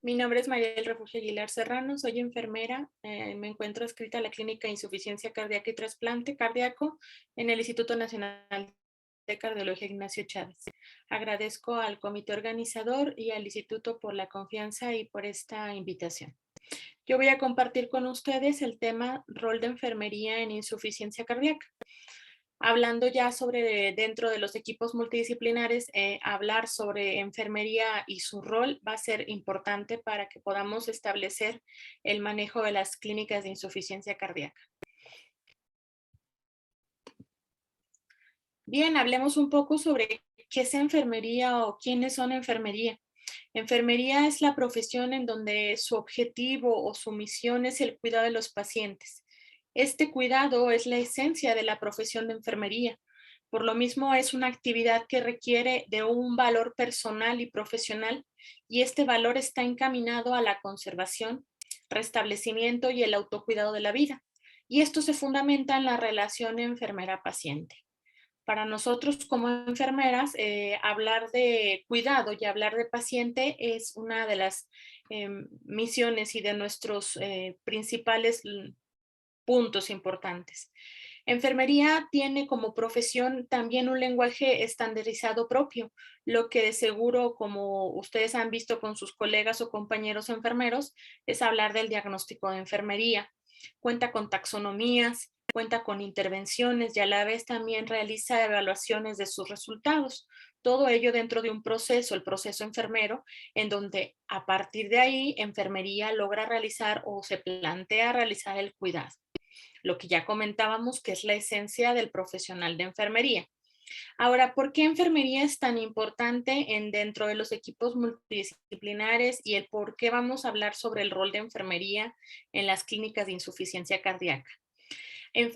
Mi nombre es María del Refugio Aguilar Serrano, soy enfermera, me encuentro adscrita a la Clínica de Insuficiencia Cardíaca y Trasplante Cardíaco en el Instituto Nacional de Cardiología Ignacio Chávez. Agradezco al comité organizador y al instituto por la confianza y por esta invitación. Yo voy a compartir con ustedes el tema rol de enfermería en insuficiencia cardíaca. Hablando ya sobre dentro de los equipos multidisciplinares, hablar sobre enfermería y su rol va a ser importante para que podamos establecer el manejo de las clínicas de insuficiencia cardíaca. Bien, hablemos un poco sobre qué es enfermería o quiénes son enfermería. Enfermería es la profesión en donde su objetivo o su misión es el cuidado de los pacientes. Este cuidado es la esencia de la profesión de enfermería. Por lo mismo, es una actividad que requiere de un valor personal y profesional, y este valor está encaminado a la conservación, restablecimiento y el autocuidado de la vida. Y esto se fundamenta en la relación enfermera-paciente. Para nosotros como enfermeras, hablar de cuidado y hablar de paciente es una de las misiones y de nuestros principales puntos importantes. Enfermería tiene como profesión también un lenguaje estandarizado propio, lo que de seguro, como ustedes han visto con sus colegas o compañeros enfermeros, es hablar del diagnóstico de enfermería. Cuenta con taxonomías, cuenta con intervenciones y a la vez también realiza evaluaciones de sus resultados. Todo ello dentro de un proceso, el proceso enfermero, en donde a partir de ahí enfermería logra realizar o se plantea realizar el cuidado, lo que ya comentábamos que es la esencia del profesional de enfermería. Ahora, ¿por qué enfermería es tan importante dentro de los equipos multidisciplinares y el por qué vamos a hablar sobre el rol de enfermería en las clínicas de insuficiencia cardíaca?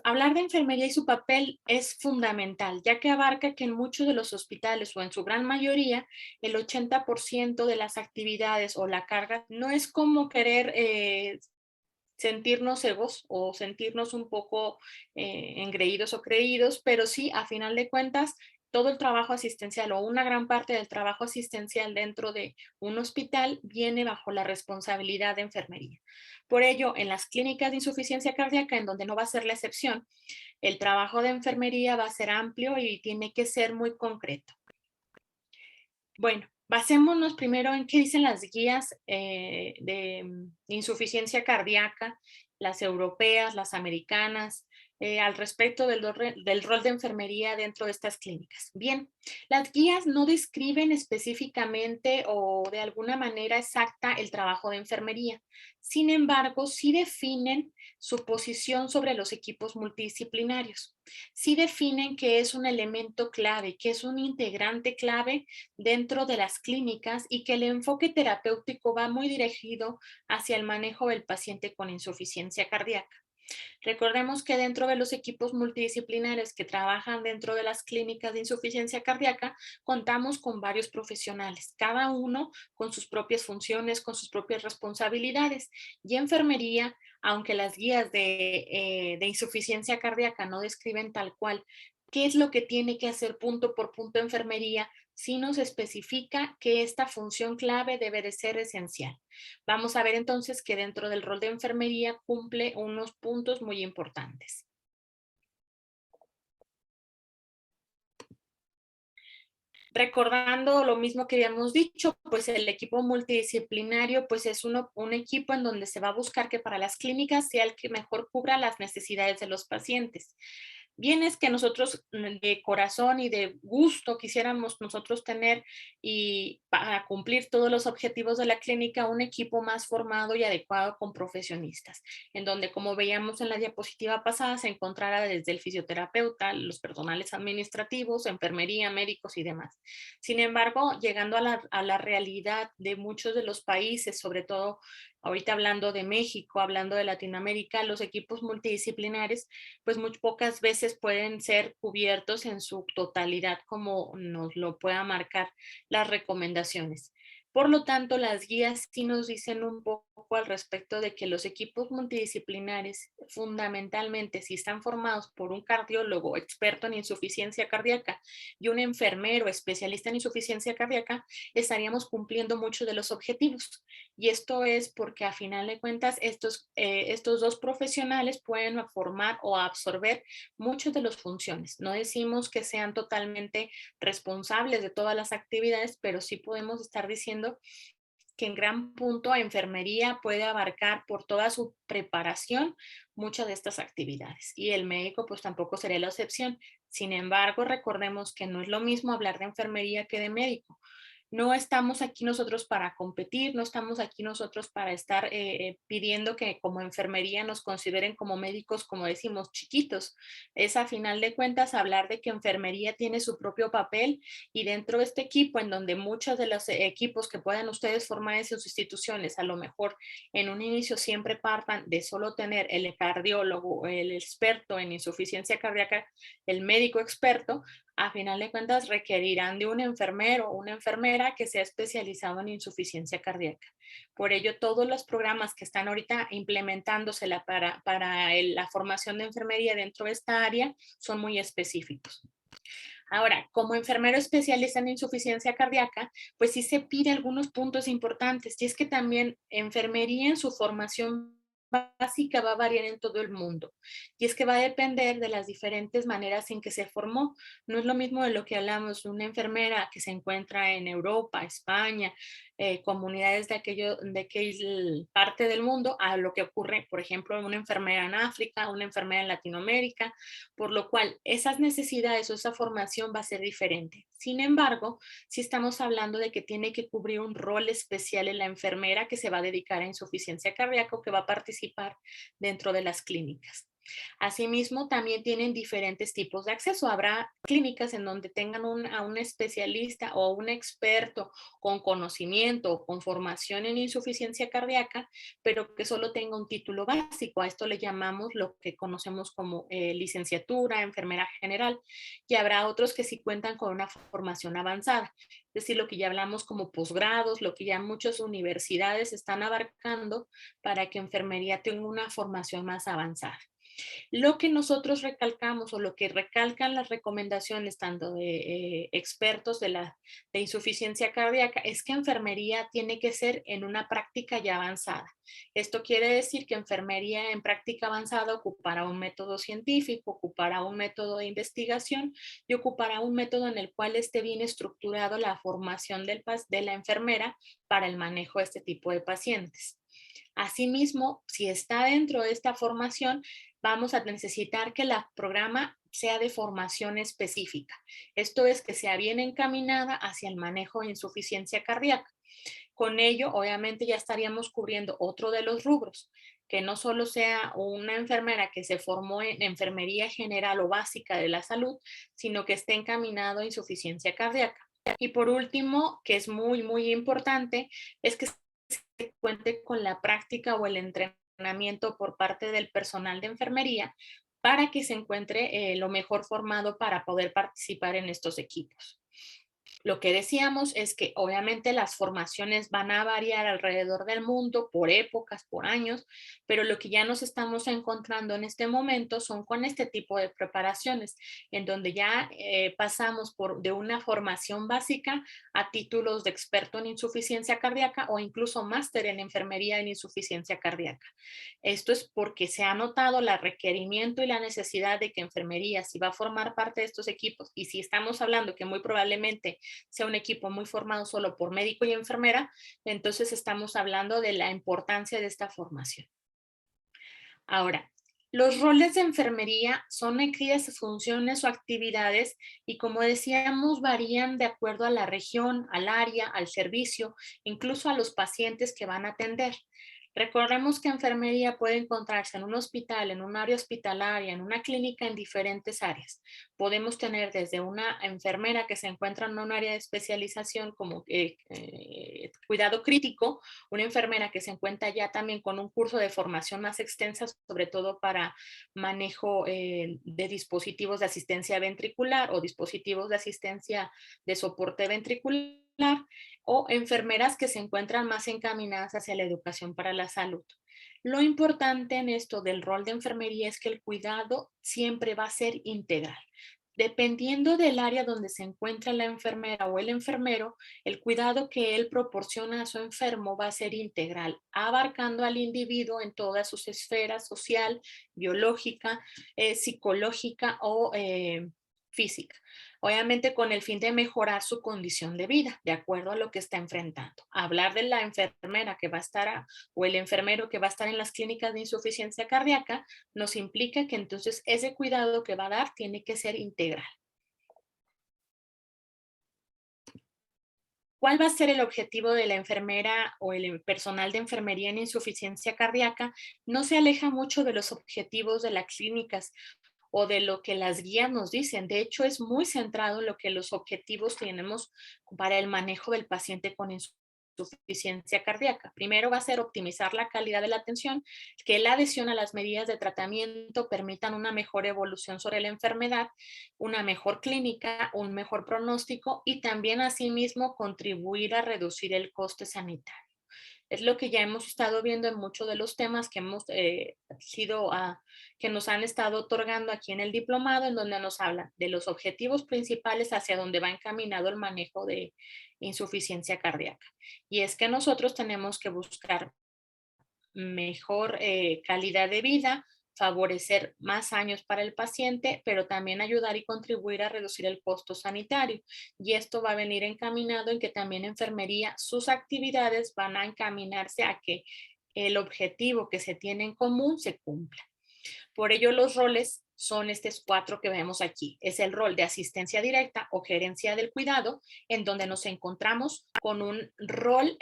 Hablar de enfermería y su papel es fundamental, ya que abarca que en muchos de los hospitales o en su gran mayoría, el 80% de las actividades o la carga no es como querer sentirnos egos o sentirnos un poco engreídos o creídos, pero sí, a final de cuentas, todo el trabajo asistencial o una gran parte del trabajo asistencial dentro de un hospital viene bajo la responsabilidad de enfermería. Por ello, en las clínicas de insuficiencia cardíaca, en donde no va a ser la excepción, el trabajo de enfermería va a ser amplio y tiene que ser muy concreto. Bueno, basémonos primero en qué dicen las guías de insuficiencia cardíaca, las europeas, las americanas, al respecto del rol de enfermería dentro de estas clínicas. Bien, las guías no describen específicamente o de alguna manera exacta el trabajo de enfermería. Sin embargo, sí definen su posición sobre los equipos multidisciplinarios. Sí definen que es un elemento clave, que es un integrante clave dentro de las clínicas y que el enfoque terapéutico va muy dirigido hacia el manejo del paciente con insuficiencia cardíaca. Recordemos que dentro de los equipos multidisciplinares que trabajan dentro de las clínicas de insuficiencia cardíaca, contamos con varios profesionales, cada uno con sus propias funciones, con sus propias responsabilidades. Y enfermería, aunque las guías de insuficiencia cardíaca no describen tal cual qué es lo que tiene que hacer punto por punto enfermería, sí nos especifica que esta función clave debe de ser esencial. Vamos a ver entonces que dentro del rol de enfermería cumple unos puntos muy importantes. Recordando lo mismo que habíamos dicho, pues el equipo multidisciplinario pues es un equipo en donde se va a buscar que para las clínicas sea el que mejor cubra las necesidades de los pacientes. Bien es que nosotros de corazón y de gusto quisiéramos nosotros tener y para cumplir todos los objetivos de la clínica un equipo más formado y adecuado con profesionistas, en donde como veíamos en la diapositiva pasada se encontrara desde el fisioterapeuta, los personales administrativos, enfermería, médicos y demás. Sin embargo, llegando a la realidad de muchos de los países, sobre todo ahorita hablando de México, hablando de Latinoamérica, los equipos multidisciplinares pues muy pocas veces pueden ser cubiertos en su totalidad como nos lo pueda marcar las recomendaciones. Por lo tanto, las guías sí nos dicen un poco poco al respecto de que los equipos multidisciplinares, fundamentalmente, si están formados por un cardiólogo experto en insuficiencia cardíaca y un enfermero especialista en insuficiencia cardíaca, estaríamos cumpliendo muchos de los objetivos. Y esto es porque a final de cuentas estos dos profesionales pueden formar o absorber muchas de las funciones. No decimos que sean totalmente responsables de todas las actividades, pero sí podemos estar diciendo que en gran punto enfermería puede abarcar por toda su preparación muchas de estas actividades y el médico pues tampoco sería la excepción. Sin embargo, recordemos que no es lo mismo hablar de enfermería que de médico. No estamos aquí nosotros para competir, no estamos aquí nosotros para estar pidiendo que como enfermería nos consideren como médicos, como decimos, chiquitos. Es a final de cuentas hablar de que enfermería tiene su propio papel y dentro de este equipo, en donde muchos de los equipos que puedan ustedes formar en sus instituciones, a lo mejor en un inicio siempre partan de solo tener el cardiólogo, el experto en insuficiencia cardíaca, el médico experto, a final de cuentas requerirán de un enfermero o una enfermera que sea especializado en insuficiencia cardíaca. Por ello, todos los programas que están ahorita implementándose la formación de enfermería dentro de esta área son muy específicos. Ahora, como enfermero especialista en insuficiencia cardíaca, pues sí se pide algunos puntos importantes, y es que también enfermería en su formación básica va a variar en todo el mundo. Y es que va a depender de las diferentes maneras en que se formó. No es lo mismo de lo que hablamos de una enfermera que se encuentra en Europa, España, comunidades de aquella parte del mundo, a lo que ocurre, por ejemplo, una enfermera en África, una enfermera en Latinoamérica, por lo cual esas necesidades o esa formación va a ser diferente. Sin embargo, si estamos hablando de que tiene que cubrir un rol especial en la enfermera que se va a dedicar a insuficiencia cardíaca o que va a participar dentro de las clínicas. Asimismo, también tienen diferentes tipos de acceso. Habrá clínicas en donde tengan a un especialista o un experto con conocimiento o con formación en insuficiencia cardíaca, pero que solo tenga un título básico. A esto le llamamos lo que conocemos como licenciatura, enfermera general, y habrá otros que sí cuentan con una formación avanzada. Es decir, lo que ya hablamos como posgrados, lo que ya muchas universidades están abarcando para que enfermería tenga una formación más avanzada. Lo que nosotros recalcamos o lo que recalcan las recomendaciones tanto de expertos de insuficiencia cardíaca es que enfermería tiene que ser en una práctica ya avanzada. Esto quiere decir que enfermería en práctica avanzada ocupará un método científico, ocupará un método de investigación y ocupará un método en el cual esté bien estructurado la formación de la enfermera para el manejo de este tipo de pacientes. Asimismo, si está dentro de esta formación, vamos a necesitar que el programa sea de formación específica. Esto es que sea bien encaminada hacia el manejo de insuficiencia cardíaca. Con ello, obviamente, ya estaríamos cubriendo otro de los rubros, que no solo sea una enfermera que se formó en enfermería general o básica de la salud, sino que esté encaminado a insuficiencia cardíaca. Y por último, que es muy, muy importante, es que se cuente con la práctica o el entrenamiento por parte del personal de enfermería para que se encuentre lo mejor formado para poder participar en estos equipos. Lo que decíamos es que obviamente las formaciones van a variar alrededor del mundo por épocas, por años, pero lo que ya nos estamos encontrando en este momento son con este tipo de preparaciones, en donde ya pasamos de una formación básica a títulos de experto en insuficiencia cardíaca o incluso máster en enfermería en insuficiencia cardíaca. Esto es porque se ha notado el requerimiento y la necesidad de que enfermería, si va a formar parte de estos equipos, y si estamos hablando que muy probablemente sea un equipo muy formado solo por médico y enfermera, entonces estamos hablando de la importancia de esta formación. Ahora, los roles de enfermería son aquellas funciones o actividades y como decíamos varían de acuerdo a la región, al área, al servicio, incluso a los pacientes que van a atender. Recordemos que enfermería puede encontrarse en un hospital, en un área hospitalaria, en una clínica, en diferentes áreas. Podemos tener desde una enfermera que se encuentra en un área de especialización como cuidado crítico, una enfermera que se encuentra ya también con un curso de formación más extensa, sobre todo para manejo de dispositivos de asistencia ventricular o dispositivos de asistencia de soporte ventricular, o enfermeras que se encuentran más encaminadas hacia la educación para la salud. Lo importante en esto del rol de enfermería es que el cuidado siempre va a ser integral. Dependiendo del área donde se encuentra la enfermera o el enfermero, el cuidado que él proporciona a su enfermo va a ser integral, abarcando al individuo en todas sus esferas social, biológica, psicológica o física. Obviamente con el fin de mejorar su condición de vida, de acuerdo a lo que está enfrentando. Hablar de la enfermera que va a estar o el enfermero que va a estar en las clínicas de insuficiencia cardíaca nos implica que entonces ese cuidado que va a dar tiene que ser integral. ¿Cuál va a ser el objetivo de la enfermera o el personal de enfermería en insuficiencia cardíaca? No se aleja mucho de los objetivos de las clínicas o de lo que las guías nos dicen. De hecho, es muy centrado en lo que los objetivos tenemos para el manejo del paciente con insuficiencia cardíaca. Primero va a ser optimizar la calidad de la atención, que la adhesión a las medidas de tratamiento permitan una mejor evolución sobre la enfermedad, una mejor clínica, un mejor pronóstico y también asimismo contribuir a reducir el coste sanitario. Es lo que ya hemos estado viendo en muchos de los temas que hemos que nos han estado otorgando aquí en el diplomado, en donde nos habla de los objetivos principales hacia donde va encaminado el manejo de insuficiencia cardíaca. Y es que nosotros tenemos que buscar mejor calidad de vida, favorecer más años para el paciente, pero también ayudar y contribuir a reducir el costo sanitario. Y esto va a venir encaminado en que también enfermería, sus actividades van a encaminarse a que el objetivo que se tiene en común se cumpla. Por ello, los roles son estos 4 que vemos aquí. Es el rol de asistencia directa o gerencia del cuidado, en donde nos encontramos con un rol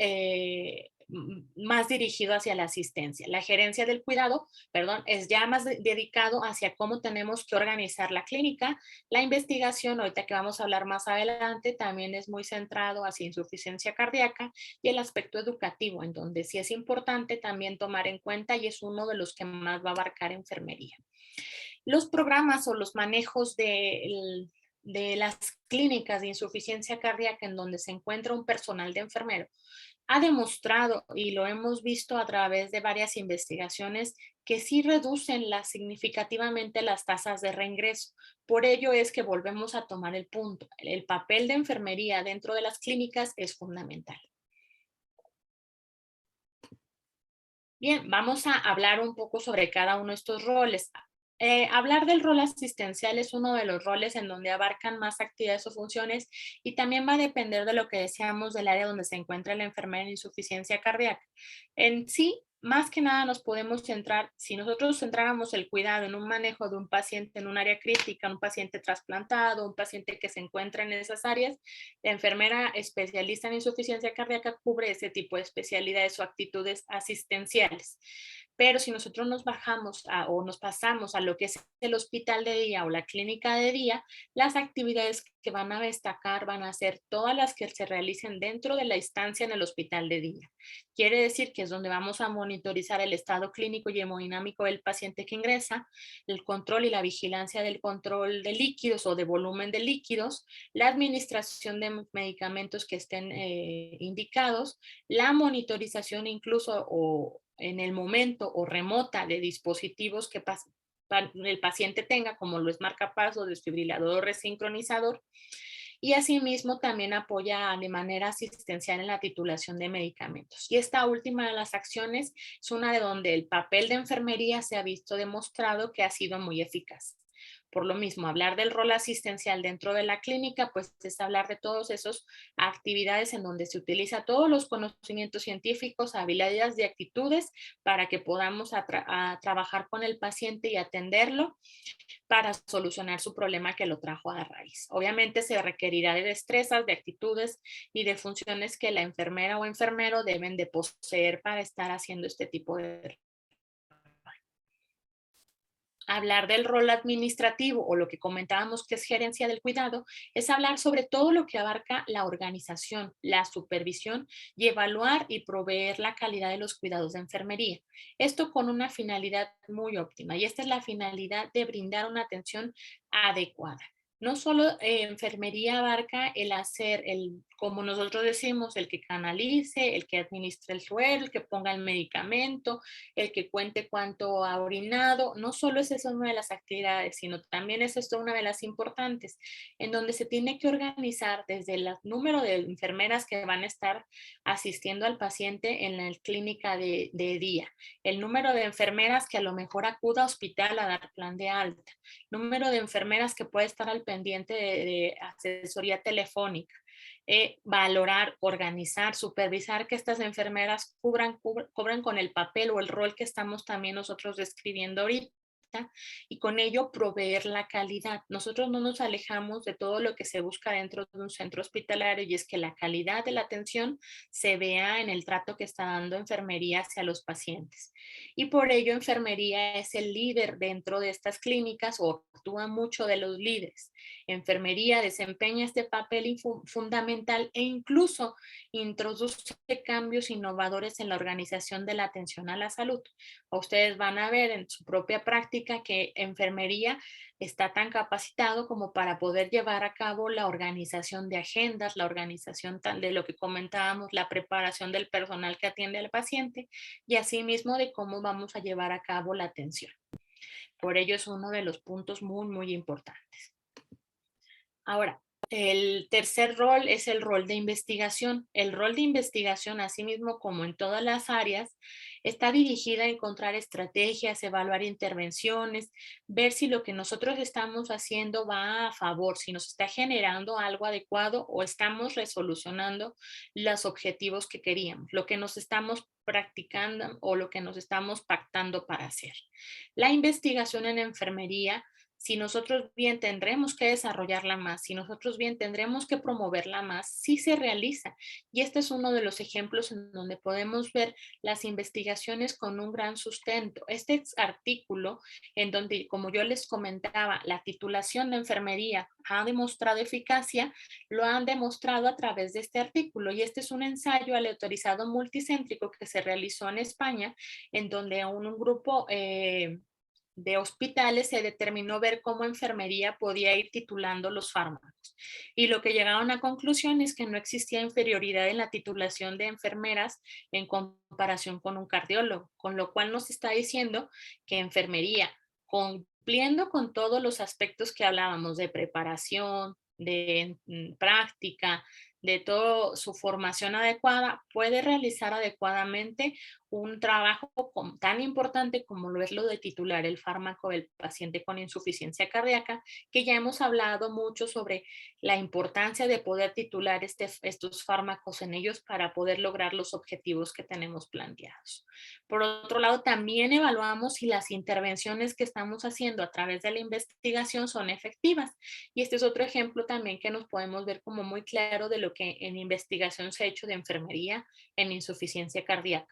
más dirigido hacia la asistencia. La gerencia del cuidado, perdón, es ya más dedicado hacia cómo tenemos que organizar la clínica. La investigación, ahorita que vamos a hablar más adelante, también es muy centrado hacia insuficiencia cardíaca y el aspecto educativo, en donde sí es importante también tomar en cuenta y es uno de los que más va a abarcar enfermería. Los programas o los manejos de las clínicas de insuficiencia cardíaca en donde se encuentra un personal de enfermero ha demostrado, y lo hemos visto a través de varias investigaciones, que sí reducen significativamente las tasas de reingreso. Por ello es que volvemos a tomar el punto. El papel de enfermería dentro de las clínicas es fundamental. Bien, vamos a hablar un poco sobre cada uno de estos roles. Hablar del rol asistencial es uno de los roles en donde abarcan más actividades o funciones y también va a depender de lo que decíamos del área donde se encuentra la enfermera en insuficiencia cardíaca. En sí, más que nada nos podemos centrar, si nosotros centráramos el cuidado en un manejo de un paciente en un área crítica, un paciente trasplantado, un paciente que se encuentra en esas áreas, la enfermera especialista en insuficiencia cardíaca cubre ese tipo de especialidades o actitudes asistenciales. Pero si nosotros nos bajamos o nos pasamos a lo que es el hospital de día o la clínica de día, las actividades que van a destacar van a ser todas las que se realicen dentro de la instancia en el hospital de día. Quiere decir que es donde vamos a monitorizar el estado clínico y hemodinámico del paciente que ingresa, el control y la vigilancia del control de líquidos o de volumen de líquidos, la administración de medicamentos que estén indicados, la monitorización incluso o en el momento o remota de dispositivos que el paciente tenga, como lo es marcapasos, desfibrilador, resincronizador, y asimismo también apoya de manera asistencial en la titulación de medicamentos. Y esta última de las acciones es una de donde el papel de enfermería se ha visto demostrado que ha sido muy eficaz. Por lo mismo, hablar del rol asistencial dentro de la clínica, pues es hablar de todas esas actividades en donde se utiliza todos los conocimientos científicos, habilidades y actitudes para que podamos trabajar con el paciente y atenderlo para solucionar su problema que lo trajo a la raíz. Obviamente se requerirá de destrezas, de actitudes y de funciones que la enfermera o enfermero deben de poseer para estar haciendo este tipo de. Hablar del rol administrativo o lo que comentábamos que es gerencia del cuidado, es hablar sobre todo lo que abarca la organización, la supervisión y evaluar y proveer la calidad de los cuidados de enfermería. Esto con una finalidad muy óptima y esta es la finalidad de brindar una atención adecuada. No solo enfermería abarca el hacer, el como nosotros decimos, el que canalice, el que administre el suero, el que ponga el medicamento, el que cuente cuánto ha orinado. No solo es esa una de las actividades, sino también es esto una de las importantes, en donde se tiene que organizar desde el número de enfermeras que van a estar asistiendo al paciente en la clínica de día, el número de enfermeras que a lo mejor acuda a hospital a dar plan de alta, número de enfermeras que puede estar al pendiente de asesoría telefónica, valorar, organizar, supervisar que estas enfermeras cubran con el papel o el rol que estamos también nosotros describiendo ahorita y con ello proveer la calidad. Nosotros no nos alejamos de todo lo que se busca dentro de un centro hospitalario y es que la calidad de la atención se vea en el trato que está dando enfermería hacia los pacientes. Y por ello enfermería es el líder dentro de estas clínicas o actúa mucho de los líderes. Enfermería desempeña este papel fundamental e incluso introduce cambios innovadores en la organización de la atención a la salud. Ustedes van a ver en su propia práctica que enfermería está tan capacitado como para poder llevar a cabo la organización de agendas, la organización de lo que comentábamos, la preparación del personal que atiende al paciente y asimismo de cómo vamos a llevar a cabo la atención. Por ello es uno de los puntos muy, muy importantes. Ahora, el tercer rol es el rol de investigación. El rol de investigación, asimismo como en todas las áreas, está dirigida a encontrar estrategias, evaluar intervenciones, ver si lo que nosotros estamos haciendo va a favor, si nos está generando algo adecuado o estamos resolucionando los objetivos que queríamos, lo que nos estamos practicando o lo que nos estamos pactando para hacer. La investigación en enfermería, si nosotros bien tendremos que desarrollarla más, si nosotros bien tendremos que promoverla más, sí se realiza. Y este es uno de los ejemplos en donde podemos ver las investigaciones con un gran sustento. Este artículo, en donde, como yo les comentaba, la titulación de enfermería ha demostrado eficacia, lo han demostrado a través de este artículo. Y este es un ensayo aleatorizado multicéntrico que se realizó en España, en donde un grupo de hospitales se determinó ver cómo enfermería podía ir titulando los fármacos. Y lo que llegaron a conclusión es que no existía inferioridad en la titulación de enfermeras en comparación con un cardiólogo, con lo cual nos está diciendo que enfermería, cumpliendo con todos los aspectos que hablábamos de preparación, de práctica, de toda su formación adecuada, puede realizar adecuadamente un trabajo tan importante como lo es lo de titular el fármaco del paciente con insuficiencia cardíaca, que ya hemos hablado mucho sobre la importancia de poder titular estos fármacos en ellos para poder lograr los objetivos que tenemos planteados. Por otro lado, también evaluamos si las intervenciones que estamos haciendo a través de la investigación son efectivas. Y este es otro ejemplo también que nos podemos ver como muy claro de lo que en investigación se ha hecho de enfermería en insuficiencia cardíaca.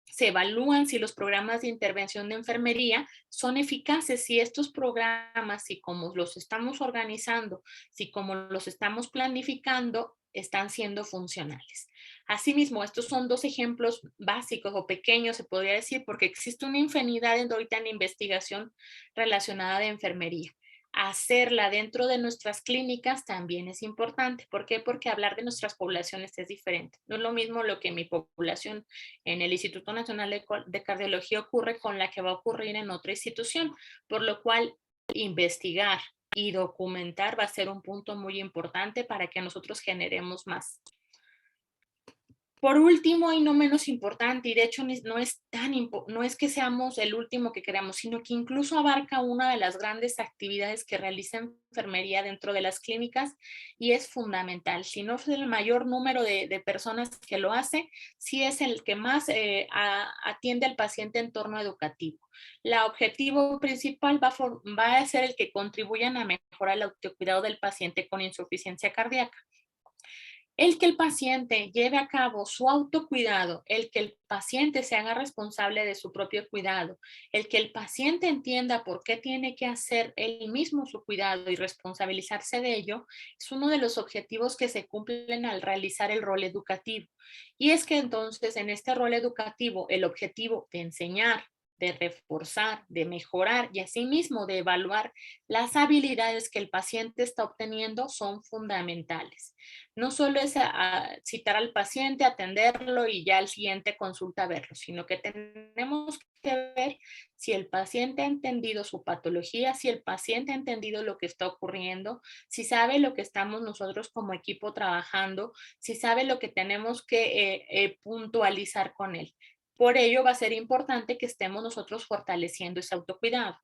Se evalúan si los programas de intervención de enfermería son eficaces, si estos programas, si como los estamos organizando, si como los estamos planificando, están siendo funcionales. Asimismo, estos son dos ejemplos básicos o pequeños, se podría decir, porque existe una infinidad ahorita en investigación relacionada de enfermería. Hacerla dentro de nuestras clínicas también es importante. ¿Por qué? Porque hablar de nuestras poblaciones es diferente. No es lo mismo lo que mi población en el Instituto Nacional de Cardiología ocurre con la que va a ocurrir en otra institución, por lo cual investigar y documentar va a ser un punto muy importante para que nosotros generemos más. Por último y no menos importante, y de hecho no es que seamos el último que queremos, sino que incluso abarca una de las grandes actividades que realiza enfermería dentro de las clínicas y es fundamental. Si no es el mayor número de personas que lo hace, sí es el que más atiende al paciente en torno educativo. El objetivo principal va a ser el que contribuyan a mejorar el autocuidado del paciente con insuficiencia cardíaca. El que el paciente lleve a cabo su autocuidado, el que el paciente se haga responsable de su propio cuidado, el que el paciente entienda por qué tiene que hacer él mismo su cuidado y responsabilizarse de ello, es uno de los objetivos que se cumplen al realizar el rol educativo. Y es que entonces en este rol educativo, el objetivo de enseñar, de reforzar, de mejorar y asimismo de evaluar las habilidades que el paciente está obteniendo son fundamentales. No solo es citar al paciente, atenderlo y ya al siguiente consulta verlo, sino que tenemos que ver si el paciente ha entendido su patología, si el paciente ha entendido lo que está ocurriendo, si sabe lo que estamos nosotros como equipo trabajando, si sabe lo que tenemos que puntualizar con él. Por ello va a ser importante que estemos nosotros fortaleciendo ese autocuidado.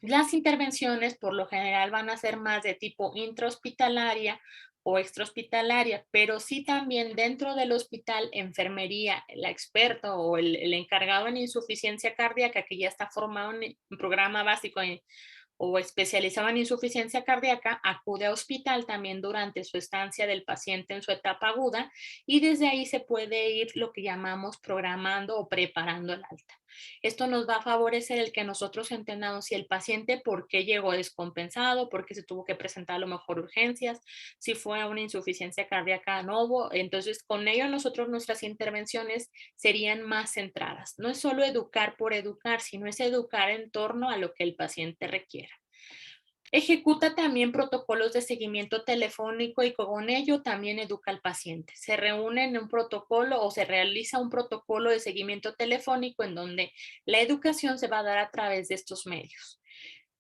Las intervenciones por lo general van a ser más de tipo intrahospitalaria o extrahospitalaria, pero sí también dentro del hospital, enfermería, el experto o el encargado en insuficiencia cardíaca que ya está formado en un programa básico o especializado en insuficiencia cardíaca, acude a hospital también durante su estancia del paciente en su etapa aguda y desde ahí se puede ir lo que llamamos programando o preparando el alta. Esto nos va a favorecer el que nosotros entendamos si el paciente por qué llegó descompensado, por qué se tuvo que presentar a lo mejor urgencias, si fue una insuficiencia cardíaca novo. Entonces, con ello nosotros nuestras intervenciones serían más centradas. No es solo educar por educar, sino es educar en torno a lo que el paciente requiere. Ejecuta también protocolos de seguimiento telefónico y con ello también educa al paciente. Se reúne en un protocolo o se realiza un protocolo de seguimiento telefónico en donde la educación se va a dar a través de estos medios.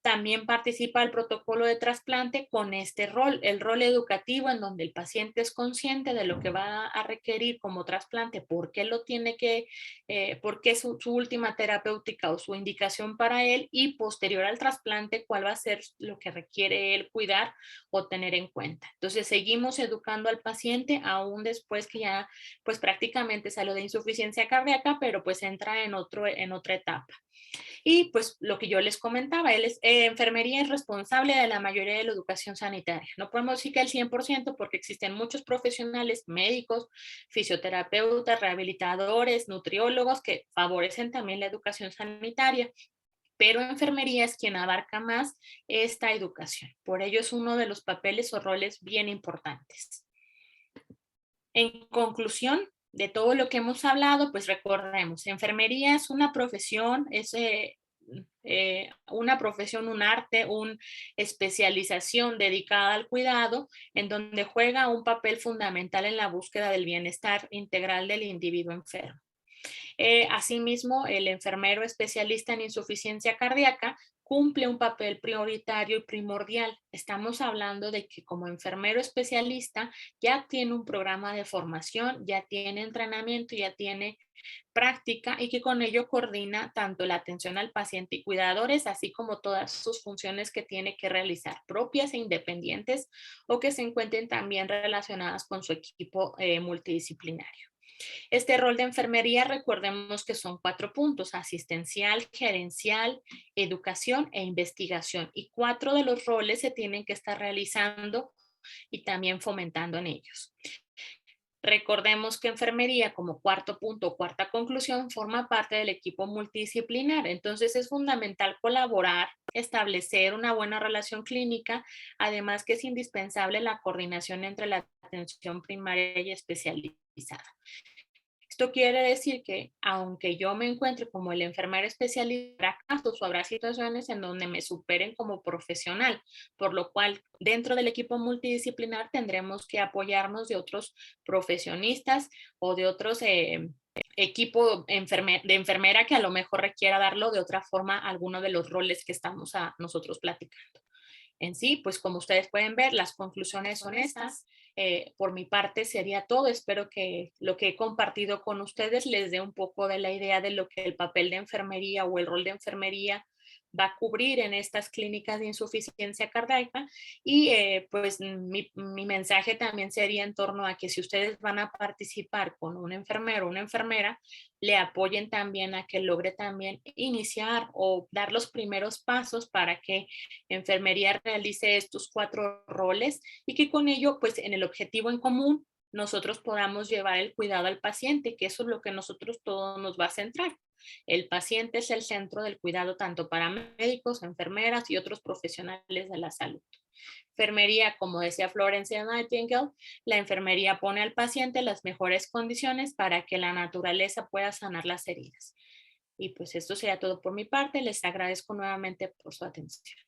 También participa el protocolo de trasplante con este rol, el rol educativo en donde el paciente es consciente de lo que va a requerir como trasplante, por qué lo tiene que, por qué es su última terapéutica o su indicación para él y posterior al trasplante cuál va a ser lo que requiere él cuidar o tener en cuenta. Entonces seguimos educando al paciente aún después que ya pues prácticamente salió de insuficiencia cardíaca, pero pues entra en otra etapa. Y pues lo que yo les comentaba, enfermería es responsable de la mayoría de la educación sanitaria. No podemos decir que el 100% porque existen muchos profesionales, médicos, fisioterapeutas, rehabilitadores, nutriólogos que favorecen también la educación sanitaria. Pero enfermería es quien abarca más esta educación. Por ello es uno de los papeles o roles bien importantes. En conclusión, de todo lo que hemos hablado, pues recordemos, enfermería es una profesión, una profesión, un arte, una especialización dedicada al cuidado, en donde juega un papel fundamental en la búsqueda del bienestar integral del individuo enfermo. Asimismo, el enfermero especialista en insuficiencia cardíaca cumple un papel prioritario y primordial. Estamos hablando de que como enfermero especialista ya tiene un programa de formación, ya tiene entrenamiento, ya tiene práctica y que con ello coordina tanto la atención al paciente y cuidadores, así como todas sus funciones que tiene que realizar, propias e independientes o que se encuentren también relacionadas con su equipo multidisciplinario. Este rol de enfermería, recordemos que son 4 puntos: asistencial, gerencial, educación e investigación. Y 4 de los roles se tienen que estar realizando y también fomentando en ellos. Recordemos que enfermería, como cuarto punto, cuarta conclusión, forma parte del equipo multidisciplinar. Entonces es fundamental colaborar, establecer una buena relación clínica, además que es indispensable la coordinación entre la atención primaria y especializada. Esto quiere decir que aunque yo me encuentre como el enfermero especialista, habrá casos o habrá situaciones en donde me superen como profesional, por lo cual dentro del equipo multidisciplinar tendremos que apoyarnos de otros profesionistas o de otros equipo de enfermera que a lo mejor requiera darlo de otra forma a alguno de los roles que estamos nosotros platicando. En sí, pues como ustedes pueden ver, las conclusiones son estas. Por mi parte sería todo. Espero que lo que he compartido con ustedes les dé un poco de la idea de lo que el papel de enfermería o el rol de enfermería va a cubrir en estas clínicas de insuficiencia cardíaca y pues mi mensaje también sería en torno a que si ustedes van a participar con un enfermero o una enfermera, le apoyen también a que logre también iniciar o dar los primeros pasos para que enfermería realice estos 4 roles y que con ello, pues en el objetivo en común, nosotros podamos llevar el cuidado al paciente, que eso es lo que nosotros todos nos va a centrar. El paciente es el centro del cuidado tanto para médicos, enfermeras y otros profesionales de la salud. Enfermería, como decía Florence Nightingale, la enfermería pone al paciente las mejores condiciones para que la naturaleza pueda sanar las heridas. Y pues esto sería todo por mi parte. Les agradezco nuevamente por su atención.